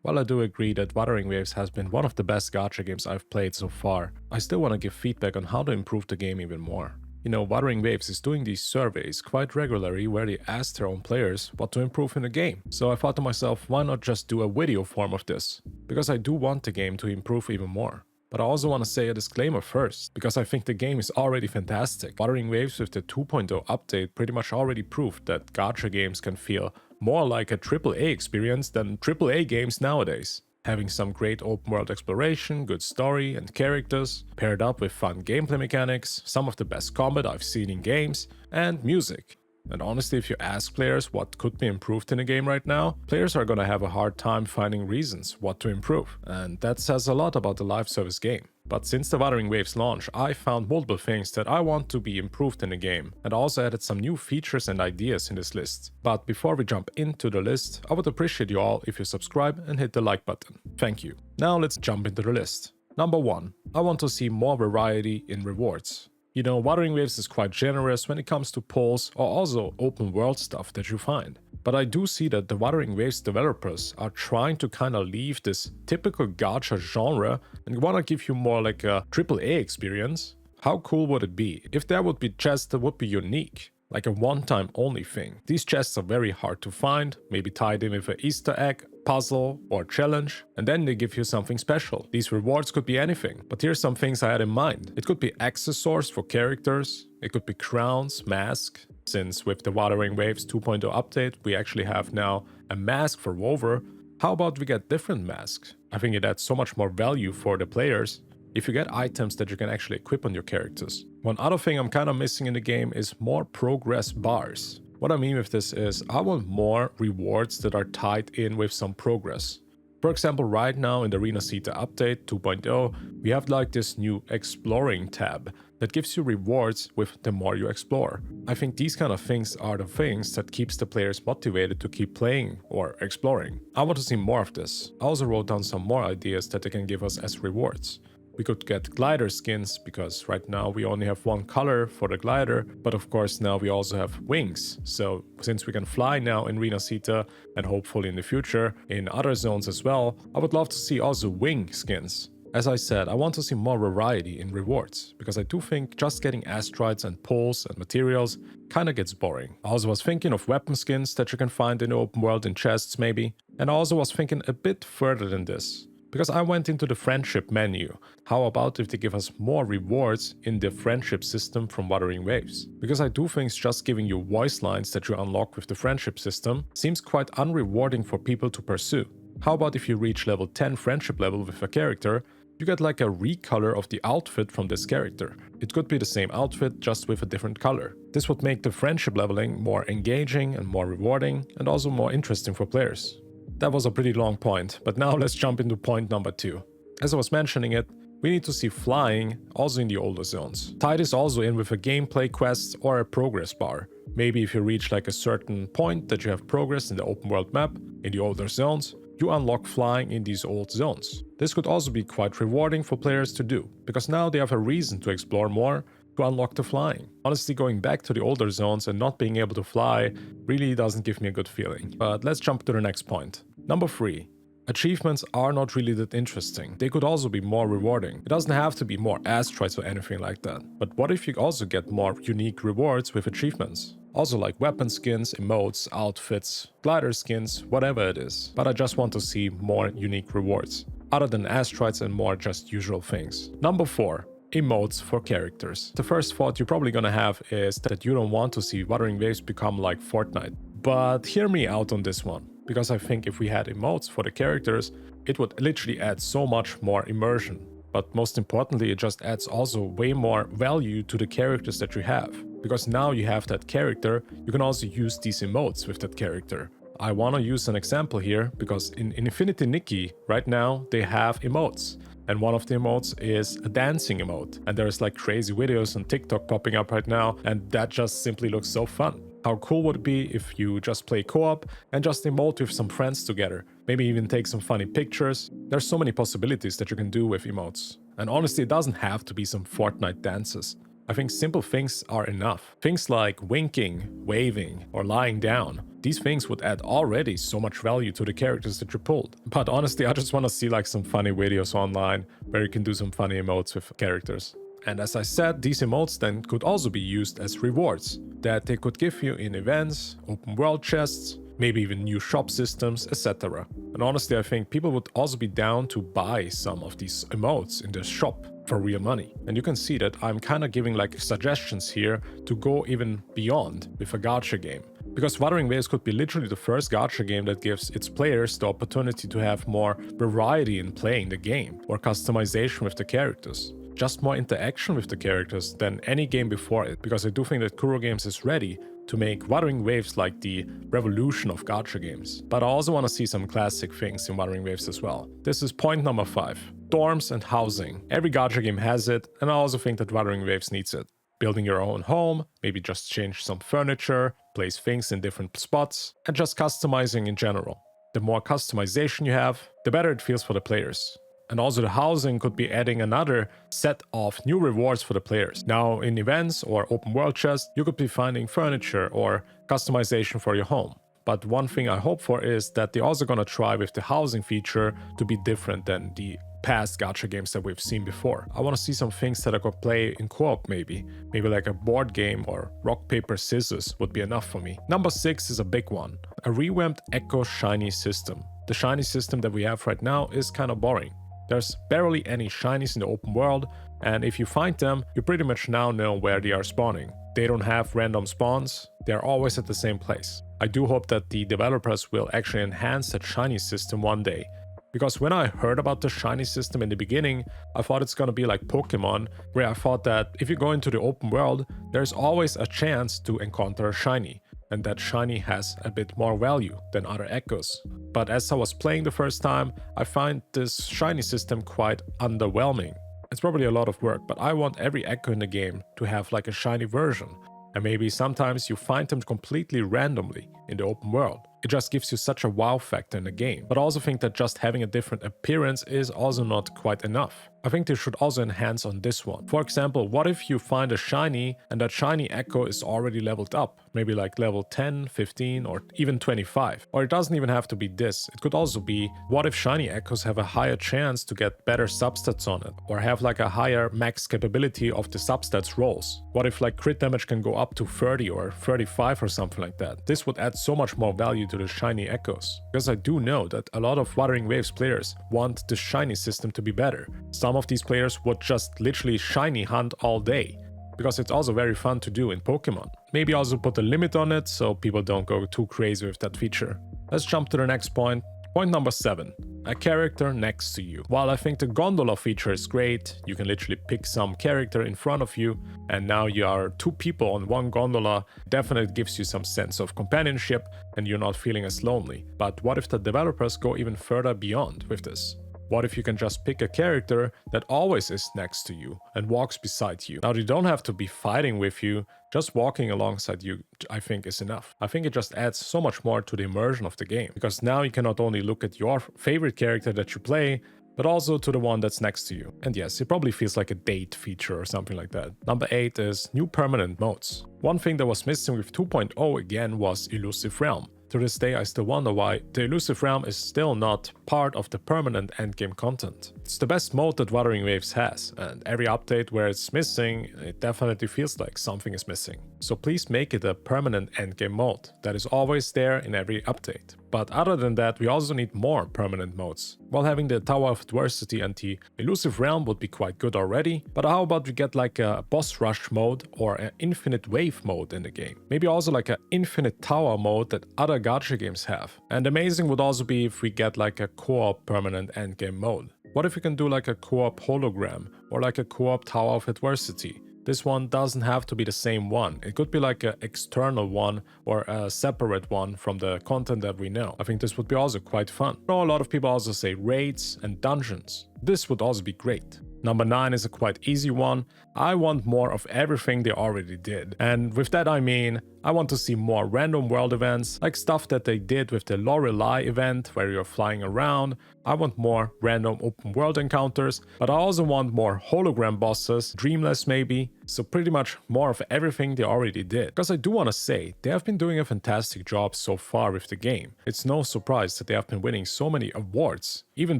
While I do agree that Wuthering Waves has been one of the best gacha games I've played so far, I still want to give feedback on how to improve the game even more. You know, Wuthering Waves is doing these surveys quite regularly where they ask their own players what to improve in the game. So I thought to myself, why not just do a video form of this? Because I do want the game to improve even more. But I also want to say a disclaimer first, because I think the game is already fantastic. Wuthering Waves with the 2.0 update pretty much already proved that gacha games can feel more like a AAA experience than AAA games nowadays. Having some great open world exploration, good story and characters, paired up with fun gameplay mechanics, some of the best combat I've seen in games, and music. And honestly, if you ask players what could be improved in a game right now, players are gonna have a hard time finding reasons what to improve. And that says a lot about the live service game. But since the Wuthering Waves launch, I found multiple things that I want to be improved in the game, and also added some new features and ideas in this list. But before we jump into the list, I would appreciate you all if you subscribe and hit the like button. Thank you. Now let's jump into the list. Number 1. I want to see more variety in rewards. You know, Wuthering Waves is quite generous when it comes to polls or also open world stuff that you find. But I do see that the Wuthering Waves developers are trying to kind of leave this typical gacha genre and want to give you more like a AAA experience. How cool would it be if there would be chests that would be unique? Like a one-time only thing. These chests are very hard to find, maybe tied in with an Easter egg, puzzle or challenge, and then they give you something special. These rewards could be anything, but here's some things I had in mind. It could be accessories for characters, it could be crowns, masks, since with the Wuthering Waves 2.0 update we actually have now a mask for Wover. How about we get different masks? I think it adds so much more value for the players if you get items that you can actually equip on your characters. One other thing I'm kind of missing in the game is more progress bars. What I mean with this is I want more rewards that are tied in with some progress. For example, right now in the Arena Zeta update 2.0, we have like this new exploring tab that gives you rewards with the more you explore. I think these kind of things are the things that keeps the players motivated to keep playing or exploring. I want to see more of this. I also wrote down some more ideas that they can give us as rewards. We could get glider skins, because right now we only have one color for the glider, but of course now we also have wings. So since we can fly now in Arena Zeta and hopefully in the future in other zones as well, I would love to see also wing skins. As I said, I want to see more variety in rewards, because I do think just getting asteroids and poles and materials kinda gets boring. I also was thinking of weapon skins that you can find in the open world in chests maybe, and I also was thinking a bit further than this. Because I went into the friendship menu. How about if they give us more rewards in the friendship system from Wuthering Waves? Because I do think just giving you voice lines that you unlock with the friendship system seems quite unrewarding for people to pursue. How about if you reach level 10 friendship level with a character, you get like a recolor of the outfit from this character. It could be the same outfit, just with a different color. This would make the friendship leveling more engaging and more rewarding, and also more interesting for players. That was a pretty long point, but now let's jump into point number 2. As I was mentioning it, we need to see flying also in the older zones. Tie this also in with a gameplay quest or a progress bar. Maybe if you reach like a certain point that you have progress in the open world map, in the older zones, you unlock flying in these old zones. This could also be quite rewarding for players to do, because now they have a reason to explore more, to unlock the flying. Honestly, going back to the older zones and not being able to fly really doesn't give me a good feeling. But let's jump to the next point. Number 3. Achievements are not really that interesting. They could also be more rewarding. It doesn't have to be more asteroids or anything like that. But what if you also get more unique rewards with achievements? Also like weapon skins, emotes, outfits, glider skins, whatever it is. But I just want to see more unique rewards, other than asteroids and more just usual things. Number 4. Emotes for characters. The first thought you're probably gonna have is that you don't want to see Wuthering Waves become like Fortnite. But hear me out on this one, because I think if we had emotes for the characters, it would literally add so much more immersion. But most importantly, it just adds also way more value to the characters that you have. Because now you have that character, you can also use these emotes with that character. I want to use an example here, because in Infinity Nikki, right now, they have emotes. And one of the emotes is a dancing emote. And there's like crazy videos on TikTok popping up right now, and that just simply looks so fun. How cool would it be if you just play co-op and just emote with some friends together? Maybe even take some funny pictures. There's so many possibilities that you can do with emotes. And honestly, it doesn't have to be some Fortnite dances. I think simple things are enough. Things like winking, waving, or lying down. These things would add already so much value to the characters that you pulled. But honestly, I just want to see like some funny videos online where you can do some funny emotes with characters. And as I said, these emotes then could also be used as rewards that they could give you in events, open world chests, maybe even new shop systems, etc. And honestly, I think people would also be down to buy some of these emotes in the shop for real money. And you can see that I'm kind of giving like suggestions here to go even beyond with a gacha game. Because Wuthering Waves could be literally the first gacha game that gives its players the opportunity to have more variety in playing the game, or customization with the characters. Just more interaction with the characters than any game before it, because I do think that Kuro Games is ready to make Wuthering Waves like the revolution of gacha games. But I also want to see some classic things in Wuthering Waves as well. This is point number 5. Dorms and housing. Every gacha game has it, and I also think that Wuthering Waves needs it. Building your own home, maybe just change some furniture, place things in different spots, and just customizing in general. The more customization you have, the better it feels for the players. And also the housing could be adding another set of new rewards for the players. Now in events or open world chests, you could be finding furniture or customization for your home. But one thing I hope for is that they're also gonna try with the housing feature to be different than the past gacha games that we've seen before. I want to see some things that I could play in co-op maybe. Maybe like a board game or rock, paper, scissors would be enough for me. Number 6 is a big one. A revamped Echo Shiny system. The shiny system that we have right now is kind of boring. There's barely any shinies in the open world, and if you find them, you pretty much now know where they are spawning. They don't have random spawns, they're always at the same place. I do hope that the developers will actually enhance that shiny system one day. Because when I heard about the shiny system in the beginning, I thought it's gonna be like Pokemon, where I thought that if you go into the open world, there's always a chance to encounter a shiny. And that shiny has a bit more value than other echoes. But as I was playing the first time, I find this shiny system quite underwhelming. It's probably a lot of work, but I want every echo in the game to have like a shiny version. And maybe sometimes you find them completely randomly in the open world. It just gives you such a wow factor in the game. But I also think that just having a different appearance is also not quite enough. I think they should also enhance on this one. For example, what if you find a shiny and that shiny echo is already leveled up? Maybe like level 10, 15 or even 25. Or it doesn't even have to be this. It could also be, what if shiny echoes have a higher chance to get better substats on it? Or have like a higher max capability of the substats rolls? What if like crit damage can go up to 30 or 35 or something like that? This would add so much more value to the shiny echoes. Because I do know that a lot of Wuthering Waves players want the shiny system to be better. Some of these players would just literally shiny hunt all day, because it's also very fun to do in Pokemon. Maybe also put a limit on it so people don't go too crazy with that feature. Let's jump to the next point. Point number 7. A character next to you. While I think the gondola feature is great, you can literally pick some character in front of you and now you are 2 people on one gondola, definitely gives you some sense of companionship and you're not feeling as lonely. But what if the developers go even further beyond with this? What if you can just pick a character that always is next to you and walks beside you? Now they don't have to be fighting with you, just walking alongside you I think is enough. I think it just adds so much more to the immersion of the game, because now you can not only look at your favorite character that you play, but also to the one that's next to you. And yes, it probably feels like a date feature or something like that. Number 8 is new permanent modes. One thing that was missing with 2.0 again was Elusive Realm. To this day, I still wonder why the Elusive Realm is still not part of the permanent endgame content. It's the best mode that Wuthering Waves has, and every update where it's missing, it definitely feels like something is missing. So please make it a permanent endgame mode that is always there in every update. But other than that, we also need more permanent modes. While having the Tower of Adversity and the Elusive Realm would be quite good already, but how about we get like a boss rush mode or an infinite wave mode in the game? Maybe also like an infinite tower mode that other gacha games have. And amazing would also be if we get like a co-op permanent endgame mode. What if we can do like a co-op hologram or like a co-op Tower of Adversity? This one doesn't have to be the same one. It could be like an external one or a separate one from the content that we know. I think this would be also quite fun. I know a lot of people also say raids and dungeons. This would also be great. Number 9 is a quite easy one. I want more of everything they already did. And with that I mean, I want to see more random world events, like stuff that they did with the Lorelei event where you're flying around. I want more random open world encounters, but I also want more hologram bosses, dreamless maybe, so pretty much more of everything they already did. Because I do want to say, they have been doing a fantastic job so far with the game. It's no surprise that they have been winning so many awards, even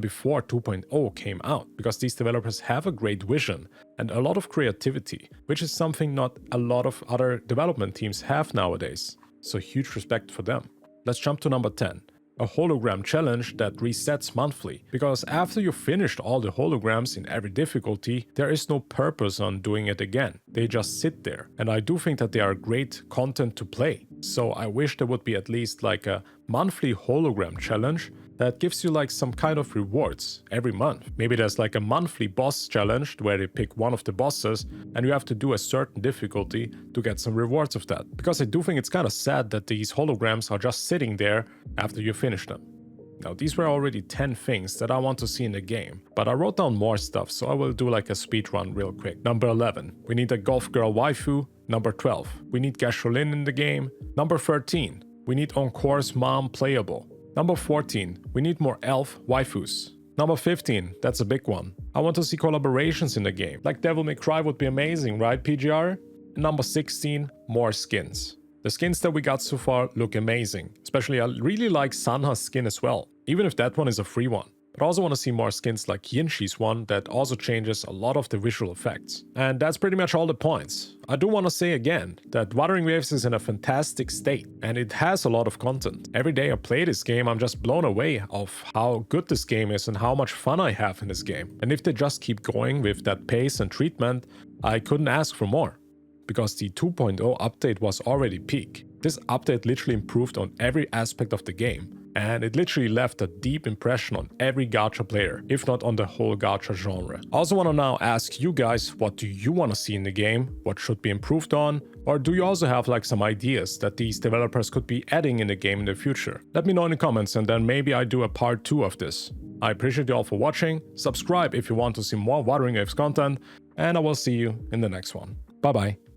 before 2.0 came out, because these developers have a great vision and a lot of creativity, which is something not a lot of other development teams have nowadays. So huge respect for them. Let's jump to number 10. A hologram challenge that resets monthly, because after you've finished all the holograms in every difficulty, there is no purpose on doing it again. They just sit there, and I do think that they are great content to play. So I wish there would be at least like a monthly hologram challenge that gives you like some kind of rewards every month. Maybe there's like a monthly boss challenge where they pick one of the bosses and you have to do a certain difficulty to get some rewards of that. Because I do think it's kind of sad that these holograms are just sitting there after you finish them. Now, these were already 10 things that I want to see in the game, but I wrote down more stuff, so I will do like a speed run real quick. Number 11, we need a golf girl waifu. Number 12, we need gasoline in the game. Number 13, we need Encore's mom playable. Number 14, we need more elf waifus. Number 15, that's a big one. I want to see collaborations in the game. Like Devil May Cry would be amazing, right, PGR? And number 16, more skins. The skins that we got so far look amazing. Especially I really like Sanha's skin as well, even if that one is a free one. But I also want to see more skins like Yinshi's one that also changes a lot of the visual effects. And that's pretty much all the points. I do want to say again that Wuthering Waves is in a fantastic state and it has a lot of content. Every day I play this game, I'm just blown away of how good this game is and how much fun I have in this game. And if they just keep going with that pace and treatment, I couldn't ask for more. Because the 2.0 update was already peak. This update literally improved on every aspect of the game. And it literally left a deep impression on every gacha player, if not on the whole gacha genre. I also want to now ask you guys, what do you want to see in the game? What should be improved on? Or do you also have like some ideas that these developers could be adding in the game in the future? Let me know in the comments and then maybe I do a part 2 of this. I appreciate you all for watching. Subscribe if you want to see more Wuthering Waves content, and I will see you in the next one. Bye bye.